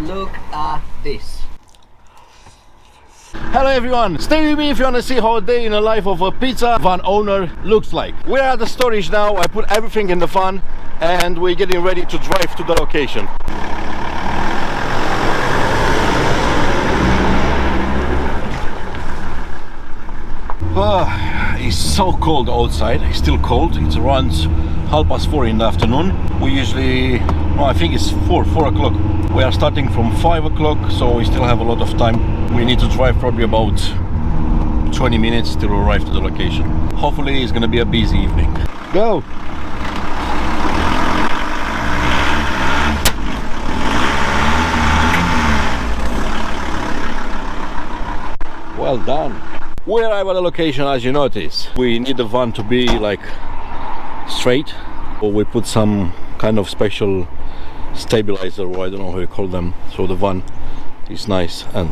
Look at this. Hello everyone, stay with me if you want to see how a day in the life of a pizza van owner looks like. We're at the storage now. I put everything in the van and we're getting ready to drive to the location. It's so cold outside. It's still cold. It's around 4:30 in the afternoon. We usually, I think it's 4 o'clock. We are starting from 5 o'clock, so we still have a lot of time. We need to drive probably about 20 minutes to arrive to the location. Hopefully it's gonna be a busy evening. Go! Well done. We arrive at the location. As you notice, we need the van to be like straight, or we put some kind of special stabilizer, or I don't know how you call them, so the van is nice and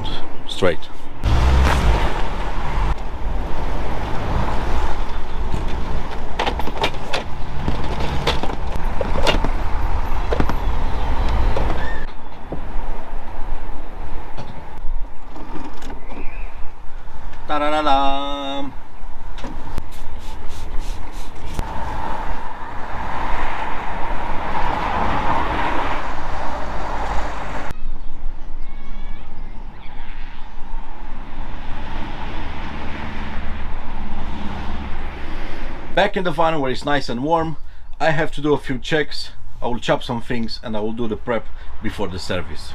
straight. Ta-da-da-da. Back in the van where it's nice and warm. I have to do a few checks. I will chop some things and I will do the prep before the service.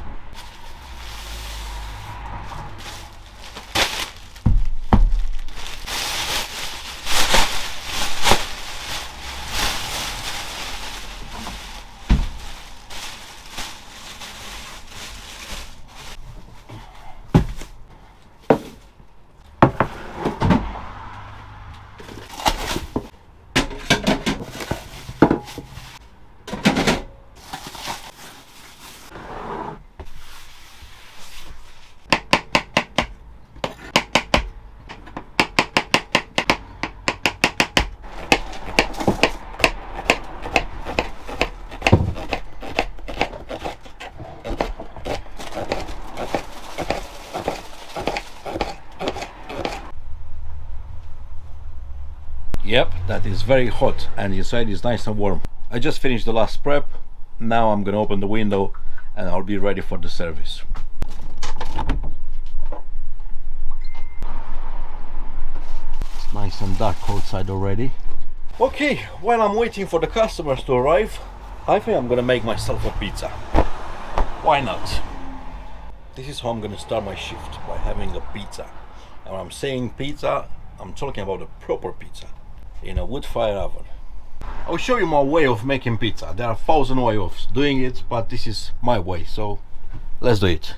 Yep, that is very hot and inside is nice and warm. I just finished the last prep. Now I'm gonna open the window and I'll be ready for the service. It's nice and dark outside already. Okay, while I'm waiting for the customers to arrive, I think I'm gonna make myself a pizza. Why not? This is how I'm gonna start my shift, by having a pizza. And when I'm saying pizza, I'm talking about a proper pizza in a wood fire oven. I'll show you my way of making pizza. There are 1,000 ways of doing it, but this is my way, so let's do it.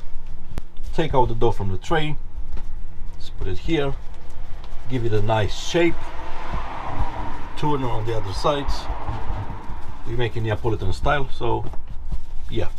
Take out the dough from the tray, let's put it here, give it a nice shape, turn on the other sides. We make it Neapolitan style, so yeah.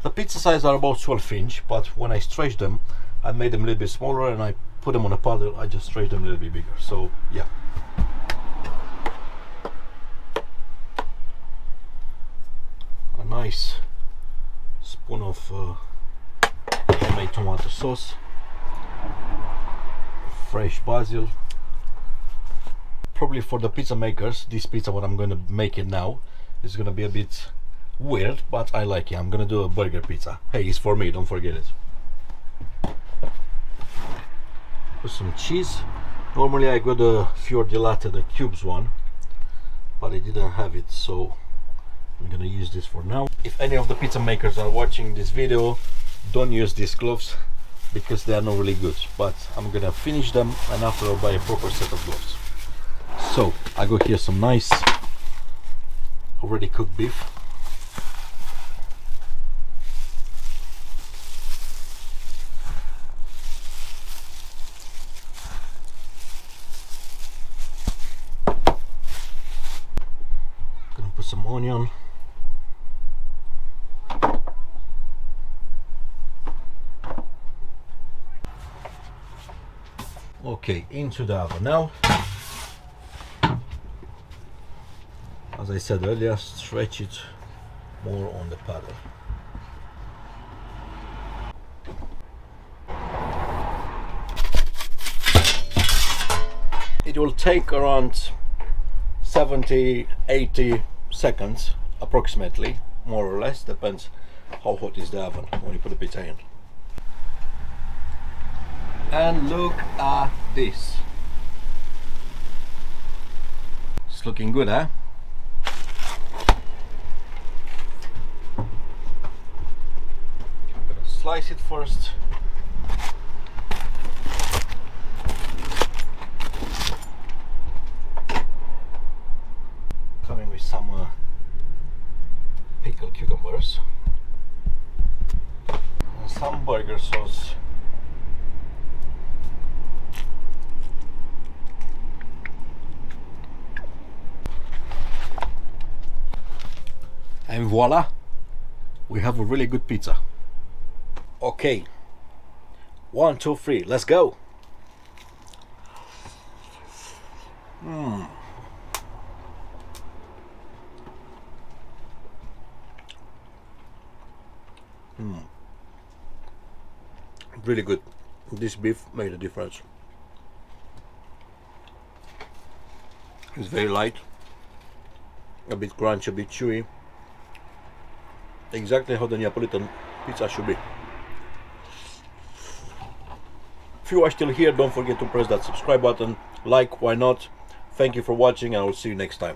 The pizza size are about 12-inch, but when I stretch them, I made them a little bit smaller and I put them on a paddle. I just stretch them a little bit bigger, so yeah. A nice spoon of homemade tomato sauce, fresh basil. Probably for the pizza makers, this pizza, what I'm going to make it now, is going to be a bit weird, but I like it. I'm gonna do a burger pizza. Hey, it's for me, don't forget it. Put some cheese. Normally I got the Fior di Latte, the cubes one, but I didn't have it, so I'm gonna use this for now. If any of the pizza makers are watching this video, don't use these gloves because they are not really good, but I'm gonna finish them and after I'll buy a proper set of gloves. So I got here some nice already cooked beef. onion. Okay, into the oven now. As I said earlier, stretch it more on the paddle. It will take around 70-80 seconds approximately, more or less, depends how hot is the oven when you put the pizza in. And look at this. It's looking good, huh? I'm gonna slice it first. Coming with some pickled cucumbers and some burger sauce. And voila, we have a really good pizza. Okay, 1, 2, 3, let's go. Really good. This beef made a difference. It's very light, a bit crunchy, a bit chewy. Exactly how the Neapolitan pizza should be. If you are still here, don't forget to press that subscribe button, like, why not. Thank you for watching, and I will see you next time.